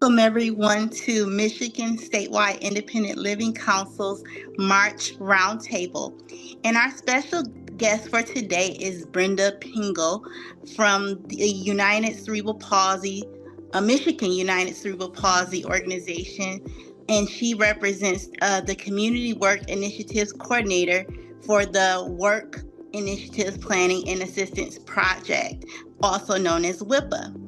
Welcome everyone to Michigan Statewide Independent Living Council's March Roundtable. And our special guest for today is Brenda Pinge from the Michigan United Cerebral Palsy organization. And she represents the Community Work Initiatives Coordinator for the Work Initiatives Planning and Assistance Project, also known as WIPA.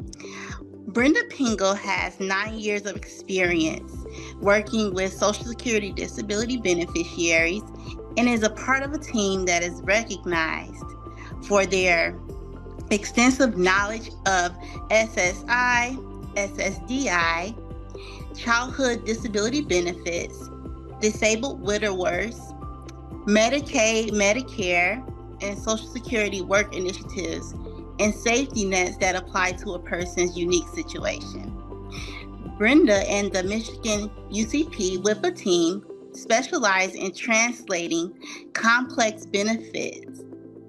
Brenda Pinge has 9 years of experience working with Social Security disability beneficiaries and is a part of a team that is recognized for their extensive knowledge of SSI, SSDI, childhood disability benefits, disabled widowers, Medicaid, Medicare, and Social Security work initiatives and safety nets that apply to a person's unique situation. Brenda and the Michigan UCP WIPA team specialize in translating complex benefits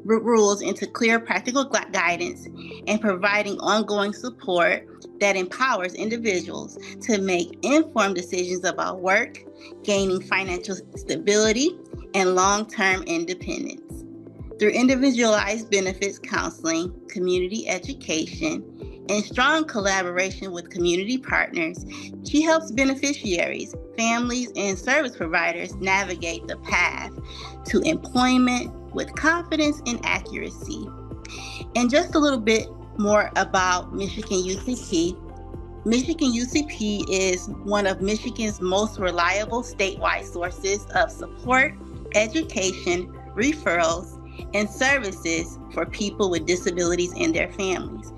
rules into clear practical guidance and providing ongoing support that empowers individuals to make informed decisions about work, gaining financial stability, and long-term independence. Through individualized benefits counseling, community education, and strong collaboration with community partners, she helps beneficiaries, families, and service providers navigate the path to employment with confidence and accuracy. And just a little bit more about Michigan UCP. Michigan UCP is one of Michigan's most reliable statewide sources of support, education, referrals, and services for people with disabilities and their families.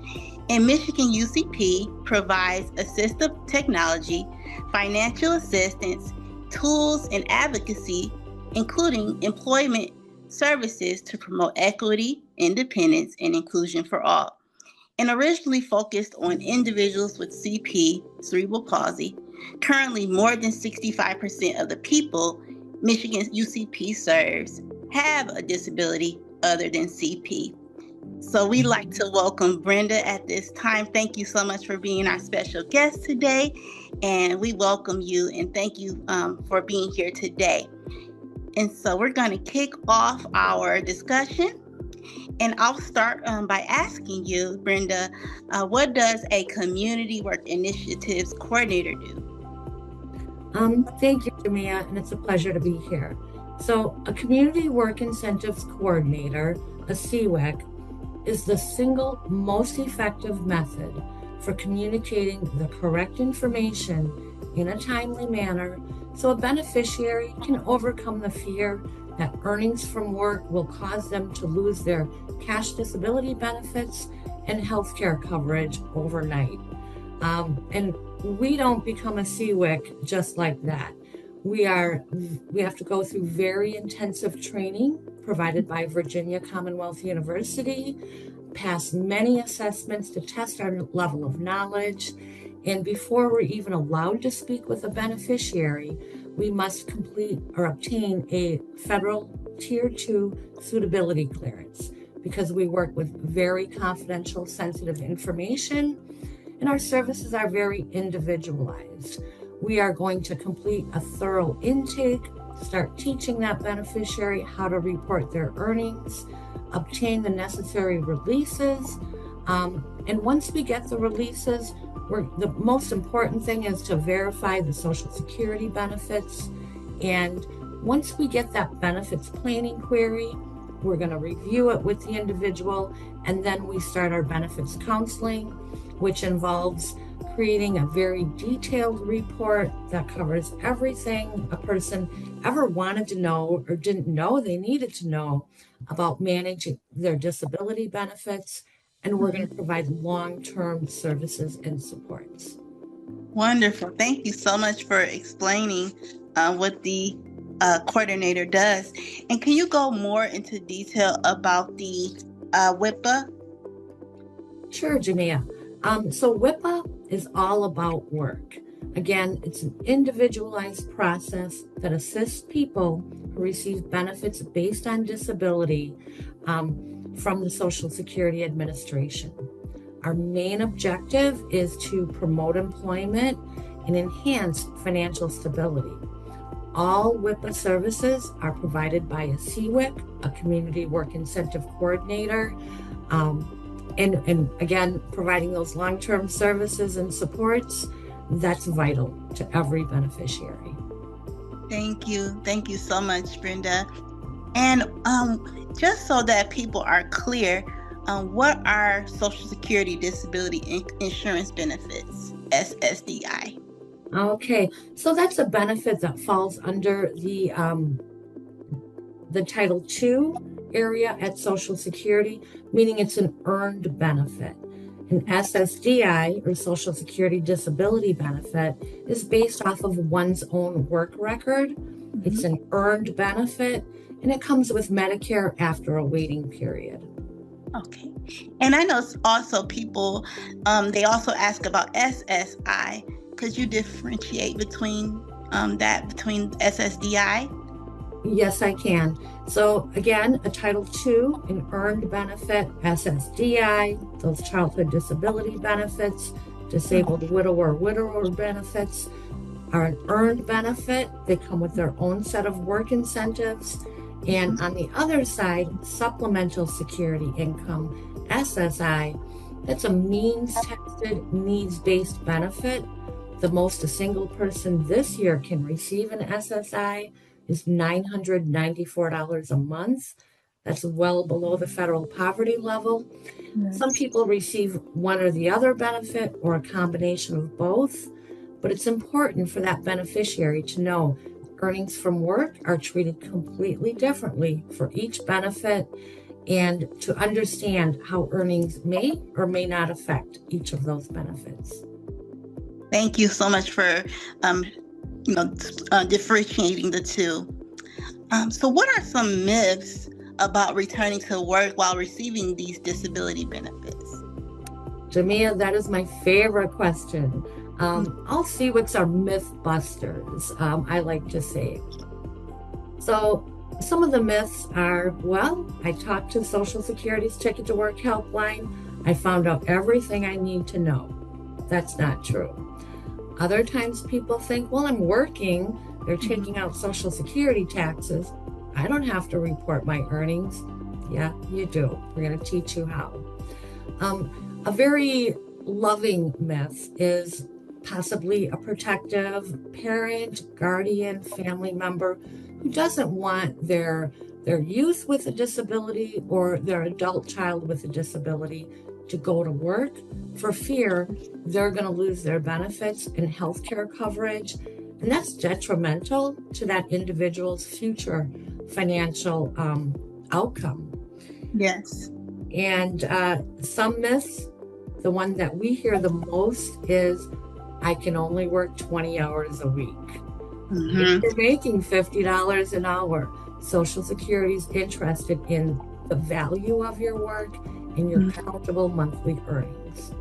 And Michigan UCP provides assistive technology, financial assistance, tools, and advocacy, including employment services to promote equity, independence, and inclusion for all. And originally focused on individuals with CP, cerebral palsy, currently more than 65% of the people Michigan UCP serves have a disability other than CP. So we'd like to welcome Brenda at this time. Thank you so much for being our special guest today. And we welcome you and thank you for being here today. And so we're going to kick off our discussion. And I'll start by asking you, Brenda, what does a Community Work Initiatives Coordinator do? Thank you, Jamia, and it's a pleasure to be here. So a Community Work Incentives Coordinator, a CWIC, is the single most effective method for communicating the correct information in a timely manner so a beneficiary can overcome the fear that earnings from work will cause them to lose their cash disability benefits and healthcare coverage overnight. And we don't become a CWIC just like that. We have to go through very intensive training provided by Virginia Commonwealth University, pass many assessments to test our level of knowledge, and before we're even allowed to speak with a beneficiary, we must complete or obtain a federal Tier 2 suitability clearance because we work with very confidential, sensitive information, and our services are very individualized. We are going to complete a thorough intake, start teaching that beneficiary how to report their earnings, obtain the necessary releases. And once we get the releases, the most important thing is to verify the Social Security benefits. And once we get that benefits planning query, we're going to review it with the individual, and then we start our benefits counseling, which involves creating a very detailed report that covers everything a person ever wanted to know or didn't know they needed to know about managing their disability benefits. And we're going to provide long-term services and supports. Wonderful. Thank you so much for explaining what the coordinator does. And can you go more into detail about the WIPA? Sure, Jamia. So WIPA is all about work. Again, it's an individualized process that assists people who receive benefits based on disability from the Social Security Administration. Our main objective is to promote employment and enhance financial stability. All WIPA services are provided by a CWIC, a Community Work Incentive Coordinator, and again, providing those long-term services and supports, that's vital to every beneficiary. Thank you. Thank you so much, Brenda. And just so that people are clear, what are Social Security Disability Insurance Benefits, SSDI? Okay, so that's a benefit that falls under the Title II area at Social Security, meaning it's an earned benefit. An SSDI, or Social Security Disability Benefit, is based off of one's own work record. Mm-hmm. It's an earned benefit, and it comes with Medicare after a waiting period. Okay. And I know also people, they also ask about SSI. Could you differentiate between between SSDI? Yes, I can. So again, a Title II, an earned benefit, SSDI, those childhood disability benefits, disabled widower benefits are an earned benefit. They come with their own set of work incentives. And on the other side, supplemental security income, SSI, that's a means-tested, needs-based benefit. The most a single person this year can receive an SSI is $994 a month. That's well below the federal poverty level. Yes. Some people receive one or the other benefit or a combination of both, but it's important for that beneficiary to know earnings from work are treated completely differently for each benefit, and to understand how earnings may or may not affect each of those benefits. Thank you so much for differentiating the two. So what are some myths about returning to work while receiving these disability benefits? Jamia, that is my favorite question. All CWICs are myth busters, I like to say. So some of the myths are, well, I talked to Social Security's Ticket to Work helpline. I found out everything I need to know. That's not true. Other times people think, well, I'm working. They're taking out Social Security taxes. I don't have to report my earnings. Yeah, you do. We're going to teach you how. A very loving myth is possibly a protective parent, guardian, family member who doesn't want their youth with a disability or their adult child with a disability to go to work for fear they're going to lose their benefits and healthcare coverage. And that's detrimental to that individual's future financial outcome. Yes. And some myths, the one that we hear the most is, I can only work 20 hours a week. Mm-hmm. If you're making $50 an hour, Social Security is interested in the value of your work and your countable monthly earnings.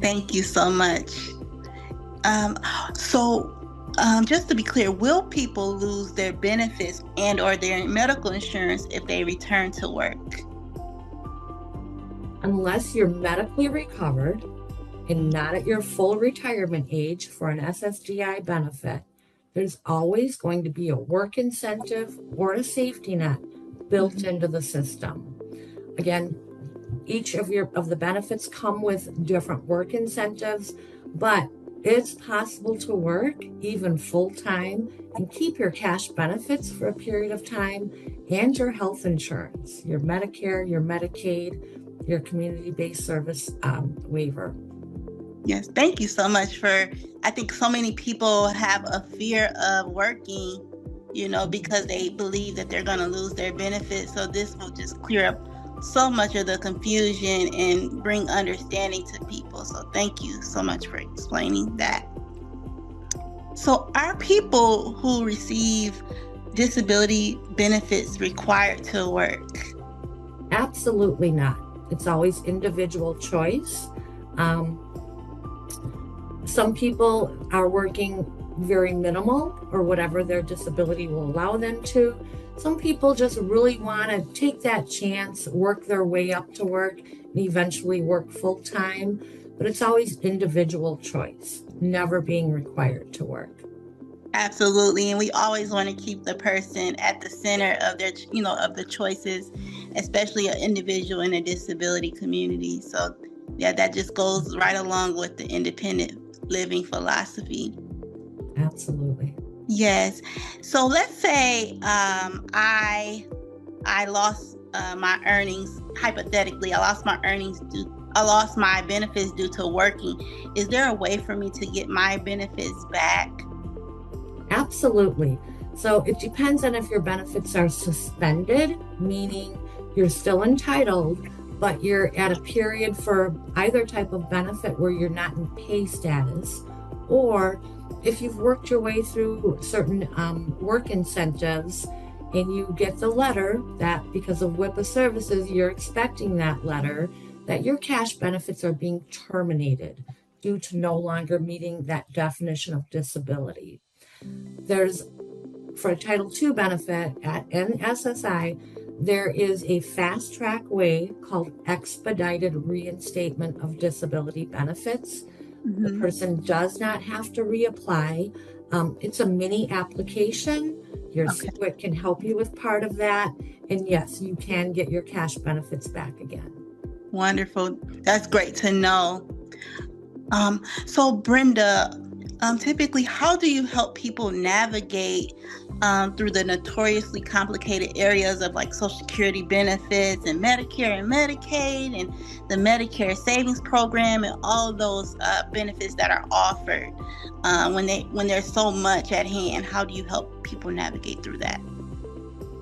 Thank you so much. Just to be clear, will people lose their benefits and or their medical insurance if they return to work? Unless you're medically recovered and not at your full retirement age for an SSDI benefit, there's always going to be a work incentive or a safety net built into the system. Again, each of the benefits come with different work incentives, but it's possible to work even full-time and keep your cash benefits for a period of time and your health insurance, your Medicare, your Medicaid, your community-based service waiver. Yes, thank you so much I think so many people have a fear of working, because they believe that they're going to lose their benefits. So this will just clear up so much of the confusion and bring understanding to people. So thank you so much for explaining that. So are people who receive disability benefits required to work? Absolutely not. It's always individual choice. Some people are working very minimal or whatever their disability will allow them to. Some people just really want to take that chance, work their way up to work, eventually work full-time, but it's always individual choice, never being required to work. Absolutely. And we always want to keep the person at the center of their, of the choices, especially an individual in a disability community. So yeah, that just goes right along with the independent living philosophy. Absolutely. Yes. So let's say I lost my earnings. Hypothetically, I lost my benefits due to working. Is there a way for me to get my benefits back? Absolutely. So it depends on if your benefits are suspended, meaning you're still entitled, but you're at a period for either type of benefit where you're not in pay status, or if you've worked your way through certain work incentives and you get the letter that because of WIPA services, you're expecting that letter that your cash benefits are being terminated due to no longer meeting that definition of disability. There's, for a Title II benefit at NSSI, there is a fast track way called expedited reinstatement of disability benefits. Mm-hmm. The person does not have to reapply. It's a mini application. Your CWIC can help you with part of that. And yes, you can get your cash benefits back again. Wonderful. That's great to know. So Brenda, typically, how do you help people navigate through the notoriously complicated areas of like Social Security benefits and Medicare and Medicaid and the Medicare Savings Program and all of those benefits that are offered when there's so much at hand? How do you help people navigate through that?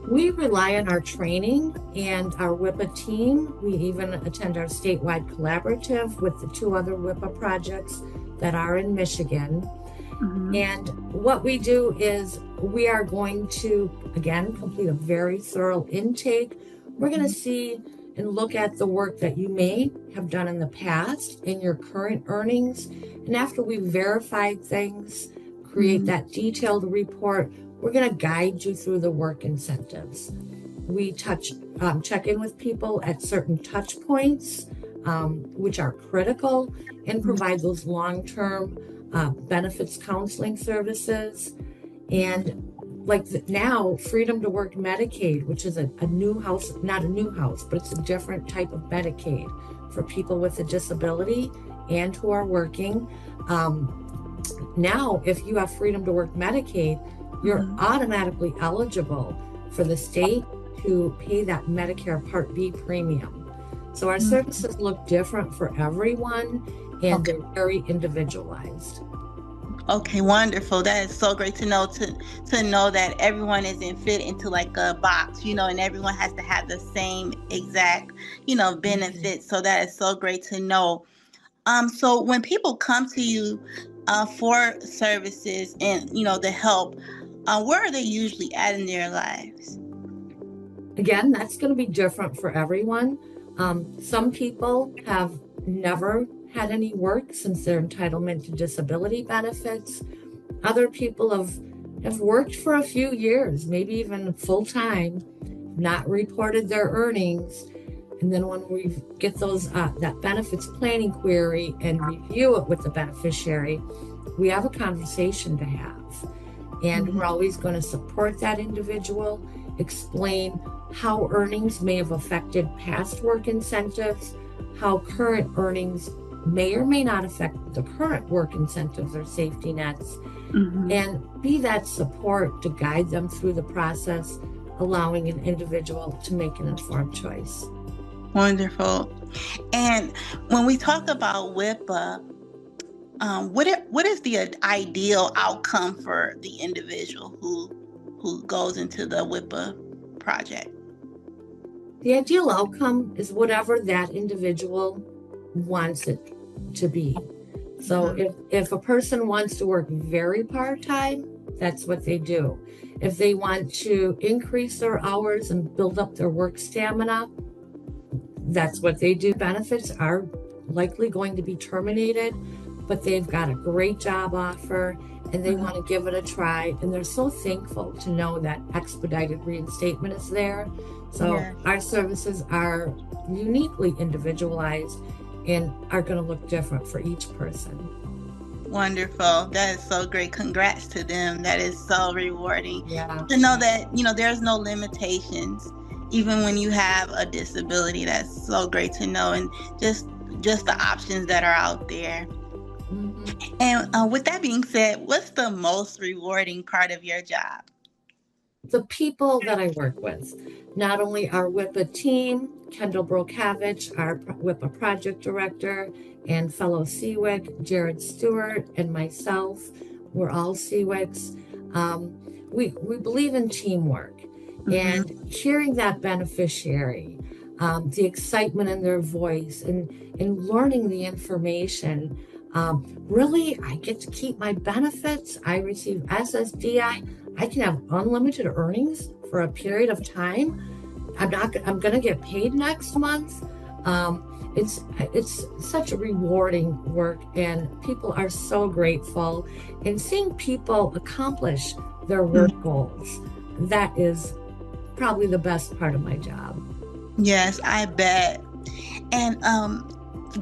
We rely on our training and our WIPA team. We even attend our statewide collaborative with the 2 other WIPA projects that are in Michigan. Mm-hmm. And what we do is we are going to, again, complete a very thorough intake. We're going to see and look at the work that you may have done in the past in your current earnings. And after we verify things, create that detailed report, we're going to guide you through the work incentives. We check in with people at certain touch points, which are critical, and provide those long-term benefits counseling services. And like now, Freedom to Work Medicaid, which is a new house, not a new house, but it's a different type of Medicaid for people with a disability and who are working. Now, if you have Freedom to Work Medicaid, you're automatically eligible for the state to pay that Medicare Part B premium. So our services look different for everyone, and they're very individualized. Okay, wonderful. That is so great to know, to know that everyone isn't fit into like a box, and everyone has to have the same exact, benefits. So that is so great to know. So when people come to you for services and, the help, where are they usually at in their lives? Again, that's going to be different for everyone. Some people have never had any work since their entitlement to disability benefits. Other people have worked for a few years, maybe even full-time, not reported their earnings. And then when we get those that benefits planning query and review it with the beneficiary, we have a conversation to have. And we're always going to support that individual, explain how earnings may have affected past work incentives, how current earnings may or may not affect the current work incentives or safety nets, and be that support to guide them through the process, allowing an individual to make an informed choice. Wonderful. And when we talk about WIPA, what is the ideal outcome for the individual who goes into the WIPA project? The ideal outcome is whatever that individual wants it to be. So if a person wants to work very part-time, that's what they do. If they want to increase their hours and build up their work stamina, that's what they do. Benefits are likely going to be terminated, but they've got a great job offer and they want to give it a try. And they're so thankful to know that expedited reinstatement is there. So Yeah. our services are uniquely individualized and are going to look different for each person. Wonderful. That is so great. Congrats to them. That is so rewarding. Yeah. To know that, there's no limitations even when you have a disability. That's so great to know. And just the options that are out there. Mm-hmm. And with that being said, what's the most rewarding part of your job? The people that I work with, not only our WIPA team, Kendall Brokavich, our WIPA project director, and fellow CWIC, Jared Stewart, and myself, we're all CWICs. We believe in teamwork, and hearing that beneficiary, the excitement in their voice, and learning the information. Really, I get to keep my benefits. I receive SSDI. I can have unlimited earnings for a period of time. I'm going to get paid next month. It's such a rewarding work, and people are so grateful. And seeing people accomplish their work goals, that is probably the best part of my job. Yes, I bet. And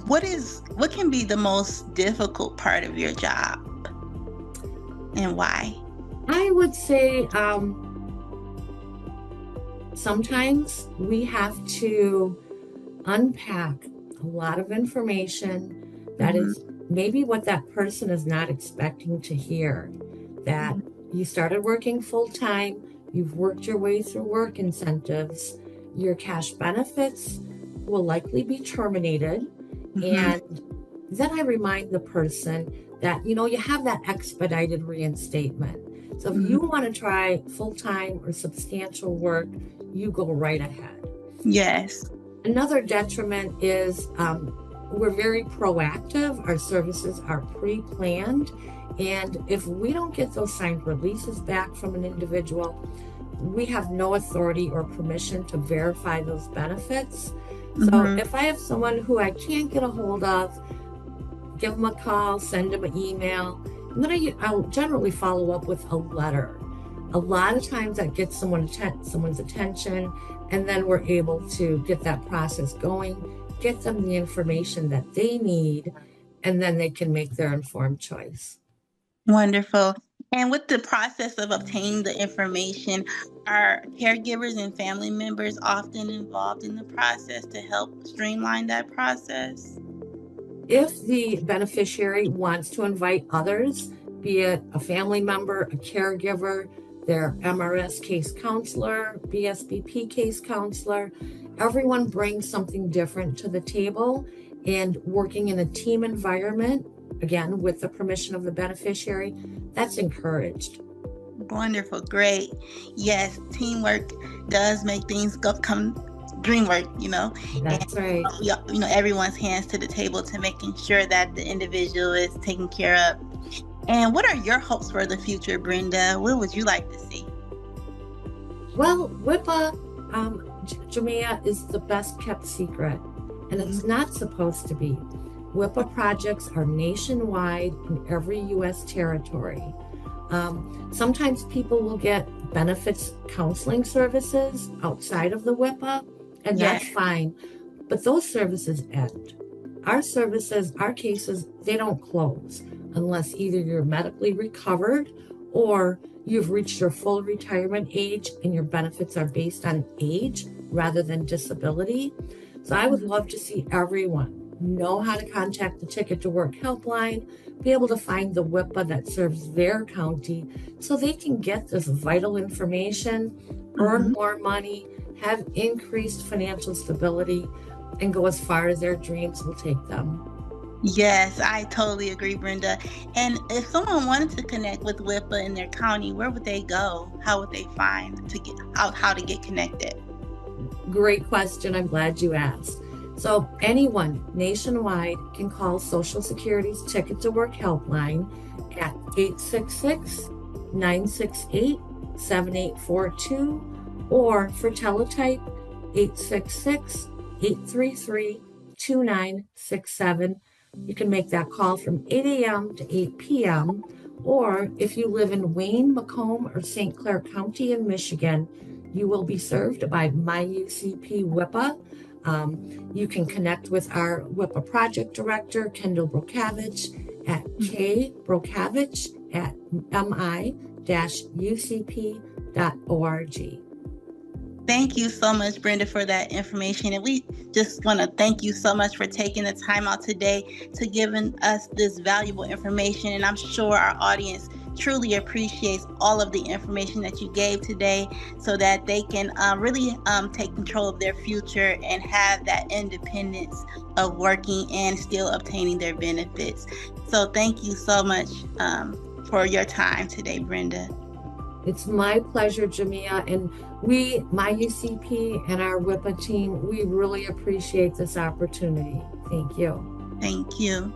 what can be the most difficult part of your job, and why? I would say sometimes we have to unpack a lot of information that is maybe what that person is not expecting to hear. That you started working full time, you've worked your way through work incentives, your cash benefits will likely be terminated. And then I remind the person that, you have that expedited reinstatement. So if you want to try full-time or substantial work, you go right ahead. Yes. Another detriment is we're very proactive. Our services are pre-planned. And if we don't get those signed releases back from an individual, we have no authority or permission to verify those benefits. So if I have someone who I can't get a hold of, give them a call, send them an email, and then I'll generally follow up with a letter. A lot of times that gets someone's attention, and then we're able to get that process going, get them the information that they need, and then they can make their informed choice. Wonderful. And with the process of obtaining the information, are caregivers and family members often involved in the process to help streamline that process? If the beneficiary wants to invite others, be it a family member, a caregiver, their MRS case counselor, BSBP case counselor, everyone brings something different to the table, and working in a team environment, again, with the permission of the beneficiary, that's encouraged. Wonderful. Great. Yes, teamwork does make things come dream work, That's right. Everyone's hands to the table to making sure that the individual is taken care of. And what are your hopes for the future, Brenda? What would you like to see? Well, WIPA, Jamia, is the best kept secret, and it's not supposed to be. WIPA projects are nationwide in every U.S. territory. Sometimes people will get benefits counseling services outside of the WIPA, and that's fine, but those services end. Our services, our cases, they don't close unless either you're medically recovered or you've reached your full retirement age and your benefits are based on age rather than disability. So I would love to see everyone know how to contact the Ticket to Work helpline, be able to find the WIPA that serves their county so they can get this vital information, earn more money, have increased financial stability, and go as far as their dreams will take them. Yes, I totally agree, Brenda. And if someone wanted to connect with WIPA in their county, where would they go? How would they find to get out how to get connected? Great question. I'm glad you asked. So anyone nationwide can call Social Security's Ticket to Work helpline at 866-968-7842, or for teletype 866-833-2967. You can make that call from 8 a.m. to 8 p.m. Or if you live in Wayne, Macomb, or St. Clair County in Michigan, you will be served by MI-UCP WIPA. You can connect with our WIPA project director, Kendall Brokavich, at kbrokavich@mi-ucp.org. Thank you so much, Brenda, for that information. And we just want to thank you so much for taking the time out today to giving us this valuable information. And I'm sure our audience truly appreciates all of the information that you gave today so that they can really take control of their future and have that independence of working and still obtaining their benefits. So thank you so much for your time today, Brenda. It's my pleasure, Jamia, and we, MI-UCP and our WIPA team, we really appreciate this opportunity. Thank you. Thank you.